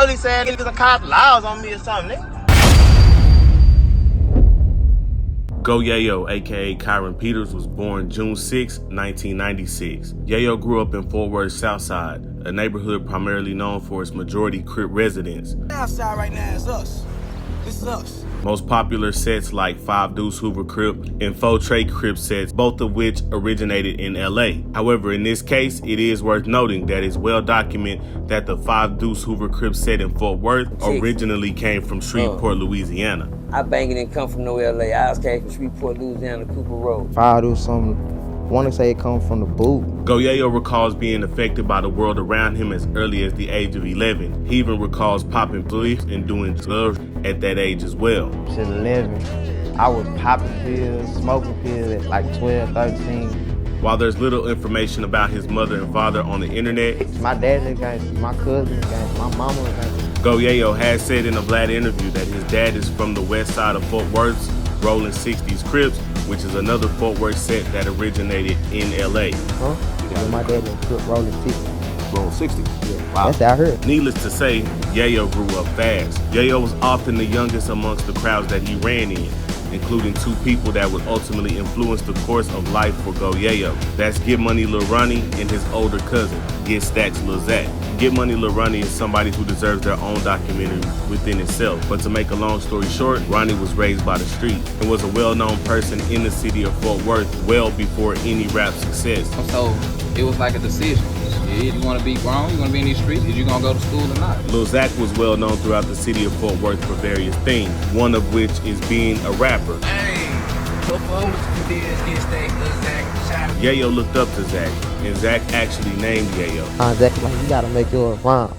police ass niggas done called laws on me or something, nigga. Go Yayo, aka Kyron Peters, was born June 6, 1996. Yayo grew up in Fort Worth Southside, a neighborhood primarily known for its majority Crip residents. Outside right now is us. This is us. Most popular sets like 5 Deuce Hoover Crip and 4 Trey Crip sets, both of which originated in LA. However, in this case, it is worth noting that it's well documented that the 5 Deuce Hoover Crip set in Fort Worth originally came from Shreveport, Louisiana. I banging didn't come from no LA. I came from Shreveport, Louisiana, Cooper Road. 5 Deuce something. Want to say it comes from the boot. Go Yayo recalls being affected by the world around him as early as the age of 11. He even recalls popping pills and doing drugs at that age as well. Since 11, I was popping pills, smoking pills at like 12, 13. While there's little information about his mother and father on the internet, my dad is gangster, my cousin is gangster, my mama is gangster. Go Yayo has said in a Vlad interview that his dad is from the west side of Fort Worth's Rolling 60s Crips, which is another Fort Worth set that originated in LA. Huh? Yeah, my dad was Crip Rolling 60s. Rolling 60s? Yeah. Wow. That's what I heard. Needless to say, Yayo grew up fast. Yayo was often the youngest amongst the crowds that he ran in, including 2 people that would ultimately influence the course of life for Go Yayo. That's Get Money Lil Ronnie and his older cousin, Get Stacks Lil Zach. Get Money Lil Ronnie is somebody who deserves their own documentary within itself. But to make a long story short, Ronnie was raised by the streets and was a well-known person in the city of Fort Worth well before any rap success. So it was like a decision. You want to be grown, you want to be in these streets, is you going to go to school or not? Lil Zach was well known throughout the city of Fort Worth for various things, one of which is being a rapper. Yayo looked up to Zach, and Zach actually named Yayo. Zach, like, you gotta make yours rhyme.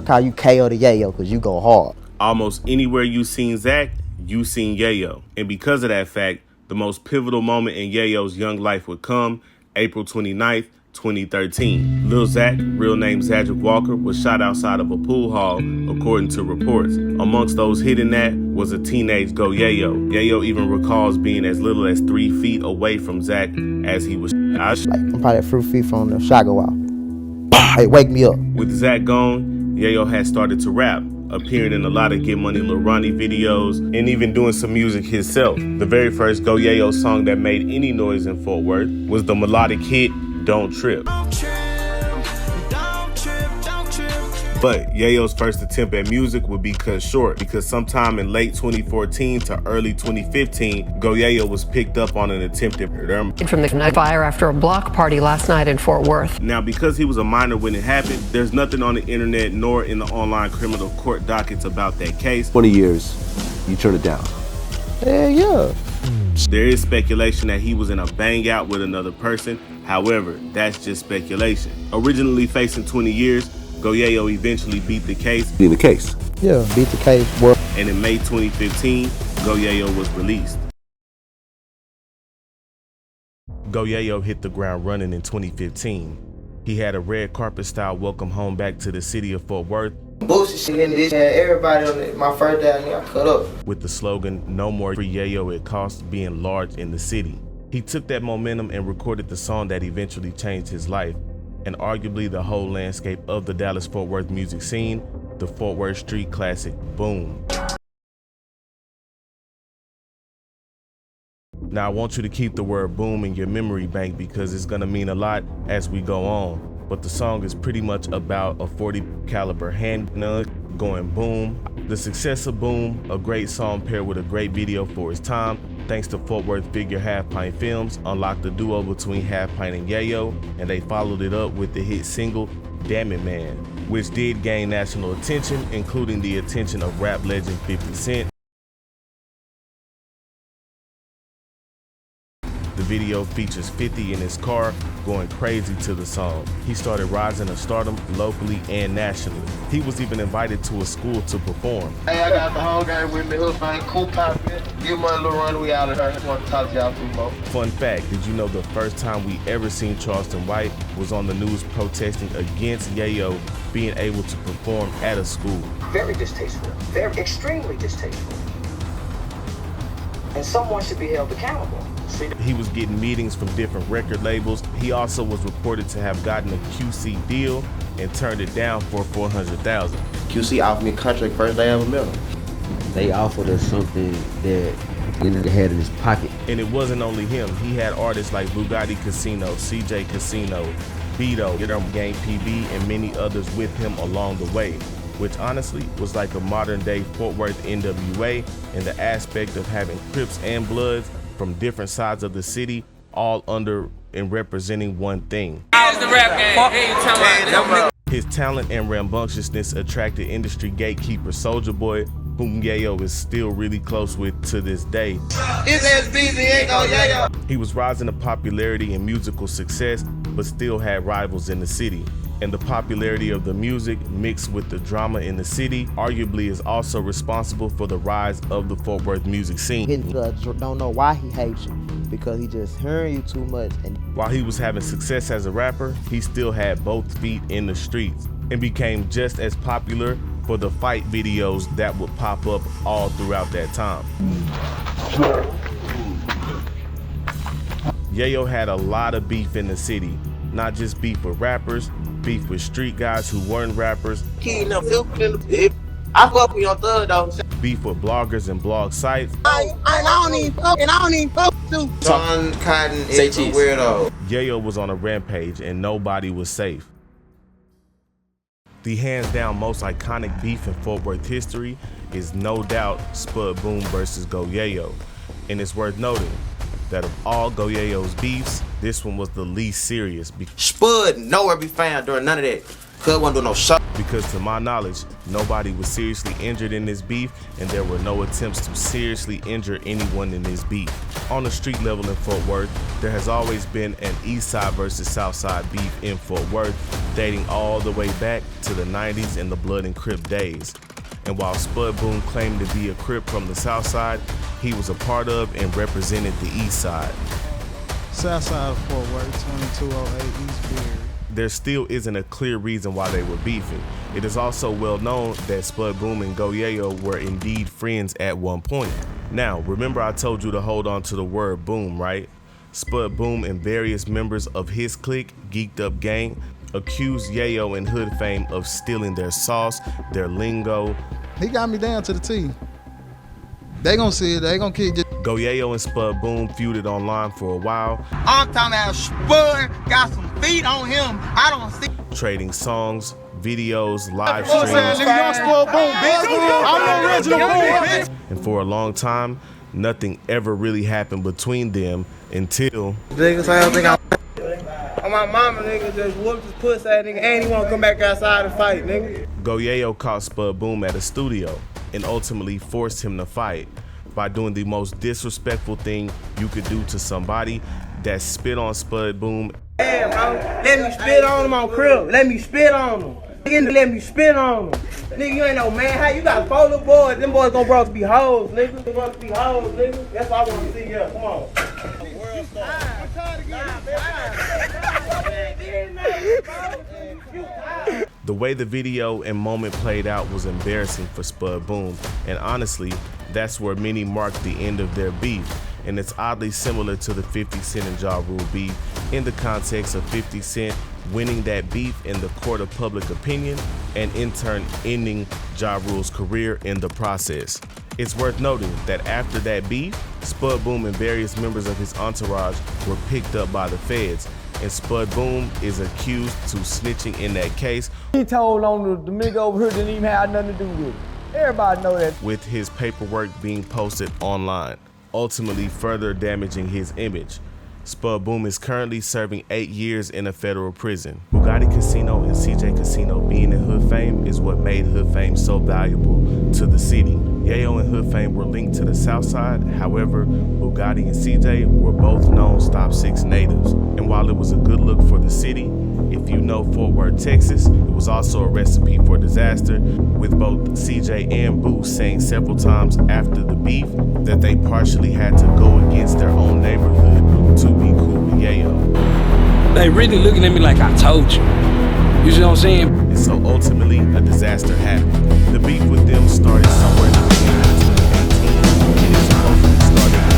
Call you KO to Yayo, because you go hard. Almost anywhere you seen Zach, you seen Yayo. And because of that fact, the most pivotal moment in Yayo's young life would come April 29th, 2013. Lil Zach, real name Zadrick Walker, was shot outside of a pool hall, according to reports. Amongst those hit in that was a teenage Go Yayo. Yayo even recalls being as little as 3 feet away from Zach as he was shot. I'm probably 3 feet from the shot go out. Hey, wake me up. With Zach gone, Yayo had started to rap, appearing in a lot of Get Money Lil Ronnie videos, and even doing some music himself. The very first Go Yayo song that made any noise in Fort Worth was the melodic hit, Don't Trip. But Yayo's first attempt at music would be cut short because sometime in late 2014 to early 2015, Go Yayo was picked up on an attempted murder. From the fire after a block party last night in Fort Worth. Now, because he was a minor when it happened, there's nothing on the internet nor in the online criminal court dockets about that case. 20 years, you turn it down. Yeah. There is speculation that he was in a bang out with another person. However, that's just speculation. Originally facing 20 years, Go Yayo eventually beat the case. Beat the case. Yeah, beat the case, boy. And in May 2015, Go Yayo was released. Go Yayo hit the ground running in 2015. He had a red carpet style welcome home back to the city of Fort Worth. Bullshit shit in this, everybody on it. My first day I got cut up. With the slogan, "No more free Yayo it costs," being large in the city. He took that momentum and recorded the song that eventually changed his life, and arguably the whole landscape of the Dallas-Fort Worth music scene, the Fort Worth street classic, Boom. Now I want you to keep the word boom in your memory bank because it's gonna mean a lot as we go on. But the song is pretty much about a 40 caliber handgun going boom. The success of Boom, a great song paired with a great video for its time, thanks to Fort Worth figure Half Pint Films, unlocked the duo between Half Pint and Yayo, and they followed it up with the hit single, Damn It Man, which did gain national attention, including the attention of rap legend 50 Cent. The video features 50 in his car going crazy to the song. He started rising to stardom locally and nationally. He was even invited to a school to perform. Hey, I got the whole gang with me. Hood man, cool pop, man. Get Money Lil Ronnie, we out of here. I want to talk to y'all some more. Fun fact, did you know the first time we ever seen Charleston White was on the news protesting against Yayo being able to perform at a school? Very distasteful. Very extremely distasteful. and someone should be held accountable. He was getting meetings from different record labels. He also was reported to have gotten a QC deal and turned it down for $400,000. QC offered me a contract first day I ever met him. They offered us something that he had in his pocket. And it wasn't only him. He had artists like Bugatti Casino, CJ Casino, Beto, Gang PB, and many others with him along the way, which honestly was like a modern day Fort Worth NWA in the aspect of having Crips and Bloods from different sides of the city, all under and representing one thing. His talent and rambunctiousness attracted industry gatekeeper Soulja Boy, whom Yayo is still really close with to this day. He was rising to popularity and musical success, but still had rivals in the city. And the popularity of the music mixed with the drama in the city arguably is also responsible for the rise of the Fort Worth music scene. He don't know why he hates you, because he just hearing you too much. And while he was having success as a rapper, he still had both feet in the streets and became just as popular for the fight videos that would pop up all throughout that time. Yayo had a lot of beef in the city, not just beef with rappers, beef with street guys who weren't rappers, I fuck with your thug though. beef with bloggers and blog sites. I don't even fuck to. John Cotton is a weirdo. Yayo was on a rampage and nobody was safe. The hands down most iconic beef in Fort Worth history is no doubt Spud Boom versus Go Yayo. And it's worth noting that of all Go Yayo's beefs, this one was the least serious. Spud nowhere be found during none of that. Cuz wasn't doing no shit. Because to my knowledge, nobody was seriously injured in this beef, and there were no attempts to seriously injure anyone in this beef. On the street level in Fort Worth, there has always been an East Side versus South Side beef in Fort Worth, dating all the way back to the 90s and the Blood and Crip days. And while Spud Boom claimed to be a Crip from the South Side, he was a part of and represented the East Side. South Side of Fort Worth, 2208 East Beard. There still isn't a clear reason why they were beefing. It is also well known that Spud Boom and Go Yayo were indeed friends at one point. Now, remember I told you to hold on to the word boom, right? Spud Boom and various members of his clique, Geeked Up Gang, accused Yayo and Hood Fame of stealing their sauce, their lingo. He got me down to the T. They gonna see it, they gonna keep just. Go Yayo and Spud Boom feuded online for a while. I'm talking about Spud got some feet on him. I don't see. Trading songs, videos, live streams. And for a long time, nothing ever really happened between them until my mama nigga just whooped his pussy ass nigga and he wanna come back outside and fight, nigga. Go Yayo caught Spud Boom at a studio and ultimately forced him to fight by doing the most disrespectful thing you could do to somebody, that spit on Spud Boom. Damn, bro, let me spit on him on Crip. Let me spit on him. Nigga, let me spit on him. Nigga, you ain't no man. How you got 4 little boys? Them boys gonna grow up to be hoes, nigga. They grow up to be hoes, nigga. That's all I want to see here. Come on. I'm tired of getting The way the video and moment played out was embarrassing for Spud Boom, and honestly, that's where many marked the end of their beef. And it's oddly similar to the 50 Cent and Ja Rule beef in the context of 50 Cent winning that beef in the court of public opinion and in turn ending Ja Rule's career in the process. It's worth noting that after that beef, Spud Boom and various members of his entourage were picked up by the feds, and Spud Boom is accused to snitching in that case. He told on the nigga over here didn't even have nothing to do with it. Everybody know that. With his paperwork being posted online, ultimately further damaging his image. Spud Boom is currently serving 8 years in a federal prison. Bugatti Casino and CJ Casino being in Hood Fame is what made Hood Fame so valuable to the city. Yayo and Hood Fame were linked to the South Side. However, Bugatti and CJ were both known Stop 6 natives. And while it was a good look for the city, if you know Fort Worth, Texas, it was also a recipe for disaster, with both CJ and Boo saying several times after the beef that they partially had to go against their own neighborhood to be cool with Yayo. They really looking at me like I told you. You see what I'm saying? And so ultimately, a disaster happened. The beef with them started somewhere in the beginning of 2018, and it supposedly started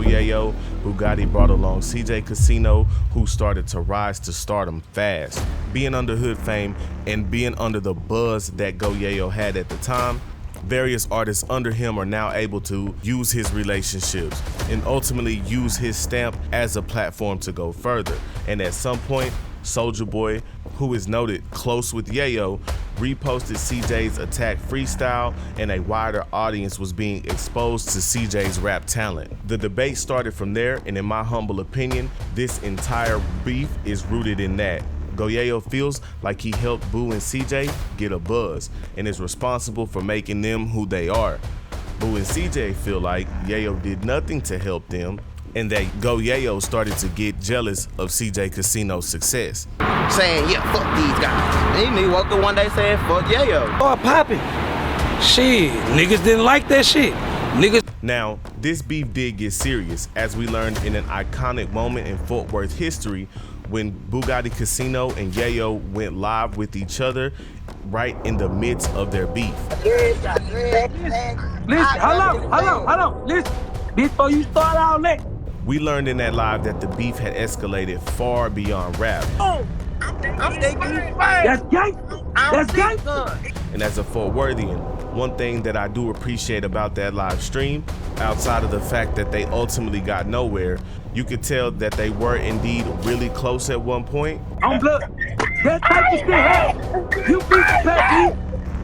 Yayo, Bugatti brought along CJ Kasino, who started to rise to stardom fast. Being under Hood fame and being under the buzz that Go Yayo had at the time, various artists under him are now able to use his relationships and ultimately use his stamp as a platform to go further. And at some point, Soulja Boy, who is noted close with Yayo, reposted CJ's attack freestyle, and a wider audience was being exposed to CJ's rap talent. The debate started from there, and in my humble opinion, this entire beef is rooted in that. Go Yayo feels like he helped Boo and CJ get a buzz and is responsible for making them who they are. Boo and CJ feel like Yayo did nothing to help them, and that Go Yayo started to get jealous of CJ Kasino's success. Saying, yeah, fuck these guys. And he woke up one day saying, fuck Yayo. Oh, popping. Shit, niggas didn't like that shit. Niggas. Now, this beef did get serious, as we learned in an iconic moment in Fort Worth history when Bugatti Kasino and Yayo went live with each other right in the midst of their beef. Listen, hold on. Listen, before you start all that. We learned in that live that the beef had escalated far beyond rap. I'm thinking That's gangster. That's gangster. And as a Fort Worthian, one thing that I do appreciate about that live stream, outside of the fact that they ultimately got nowhere, you could tell that they were indeed really close at one point. On blood. That type of shit. You beat the pet.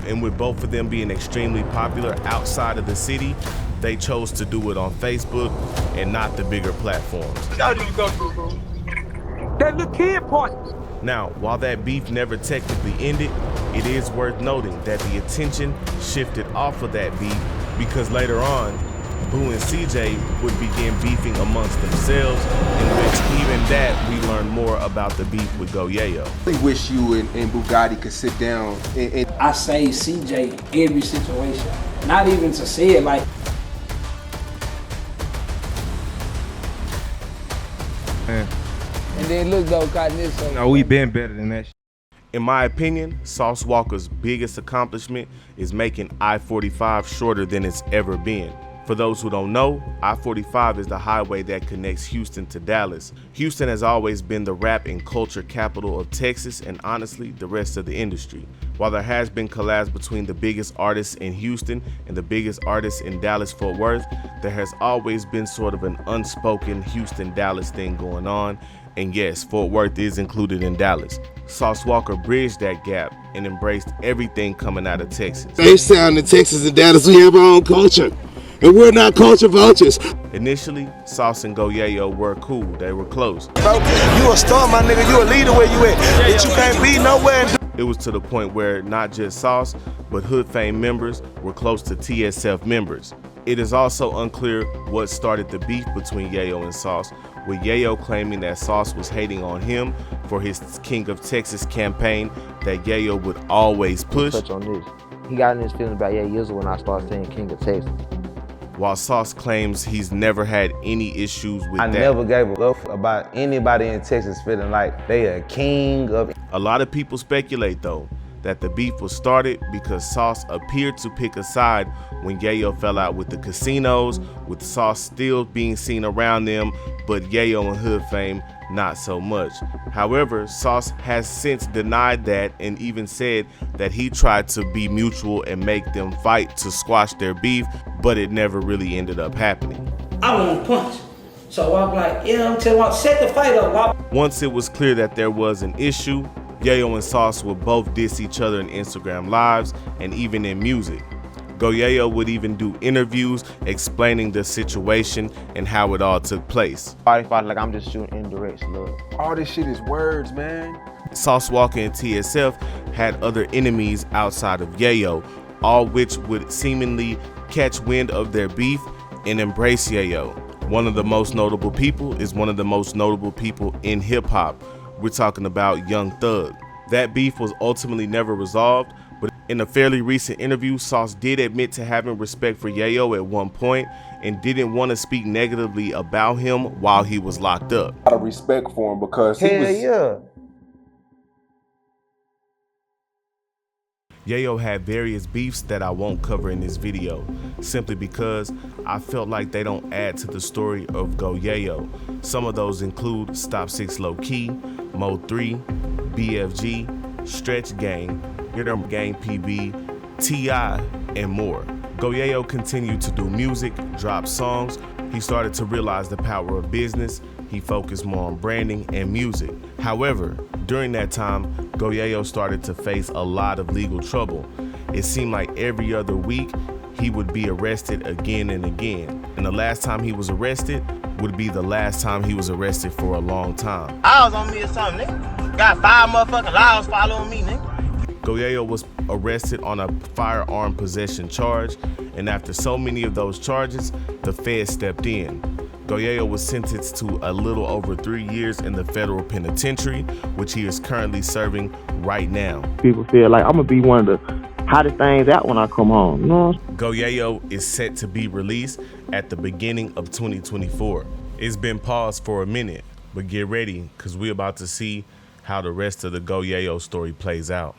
And with both of them being extremely popular outside of the city, they chose to do it on Facebook and not the bigger platforms. That little kid part. Now, while that beef never technically ended, it is worth noting that the attention shifted off of that beef because later on, Boo and CJ would begin beefing amongst themselves, in which even that we learned more about the beef with Go Yayo. I wish you and Bugatti could sit down and I say CJ every situation. Not even to say it like. And then look though, Cotton, this so. No, we been better than that. In my opinion, Sauce Walka's biggest accomplishment is making I-45 shorter than it's ever been. For those who don't know, I-45 is the highway that connects Houston to Dallas. Houston has always been the rap and culture capital of Texas and honestly, the rest of the industry. While there has been collabs between the biggest artists in Houston and the biggest artists in Dallas-Fort Worth, there has always been sort of an unspoken Houston-Dallas thing going on. And yes, Fort Worth is included in Dallas. Sauce Walka bridged that gap and embraced everything coming out of Texas. H-Town in Texas and Dallas, we have our own culture. And we're not culture vultures. Initially, Sauce and Go Yayo were cool. They were close. Bro, you a star, my nigga. You a leader where you at. But you can't be nowhere. It was to the point where not just Sauce, but Hood Fame members were close to TSF members. It is also unclear what started the beef between Yayo and Sauce, with Yayo claiming that Sauce was hating on him for his King of Texas campaign that Yayo would always push. Touch on this. He got in his feelings about years ago when I started saying King of Texas. While Sauce claims he's never had any issues with that. I never gave a fuck about anybody in Texas feeling like they a king of. A lot of people speculate though that the beef was started because Sauce appeared to pick a side when Yayo fell out with the Casinos, with Sauce still being seen around them, but Yayo and Hood Fame not so much. However, Sauce has since denied that and even said that he tried to be mutual and make them fight to squash their beef, but it never really ended up happening. I want to punch. So I'm like, yeah, I'm telling you, set the fight up. Once it was clear that there was an issue, Yayo and Sauce would both diss each other in Instagram lives and even in music. Go Yayo would even do interviews explaining the situation and how it all took place. I felt like I'm just shooting indirect love. all this shit is words, man. Sauce Walka and TSF had other enemies outside of Yayo, all which would seemingly catch wind of their beef and embrace Yayo. One of the most notable people is one of the most notable people in hip hop. We're talking about Young Thug. That beef was ultimately never resolved, but in a fairly recent interview, Sauce did admit to having respect for Yayo at one point and didn't want to speak negatively about him while he was locked up. A lot of respect for him because he was. Yeah. Yayo had various beefs that I won't cover in this video, simply because I felt like they don't add to the story of Go Yayo. Some of those include Stop 6 Low Key, Mo 3, BFG, Stretch Gang, Get 'em Gang PB, T.I., and more. Go Yayo continued to do music, drop songs. He started to realize the power of business. He focused more on branding and music. However, during that time, Go Yayo started to face a lot of legal trouble. It seemed like every other week, he would be arrested again and again. And the last time he was arrested would be the last time he was arrested for a long time. I was on me or something, nigga. Got 5 motherfucking laws following me, nigga. Go Yayo was arrested on a firearm possession charge, and after so many of those charges, the feds stepped in. Go Yayo was sentenced to a little over 3 years in the federal penitentiary, which he is currently serving right now. People feel like I'm gonna be one of the hottest things out when I come home, you know? Go Yayo is set to be released at the beginning of 2024. It's been paused for a minute, but get ready, because we're about to see how the rest of the Go Yayo story plays out.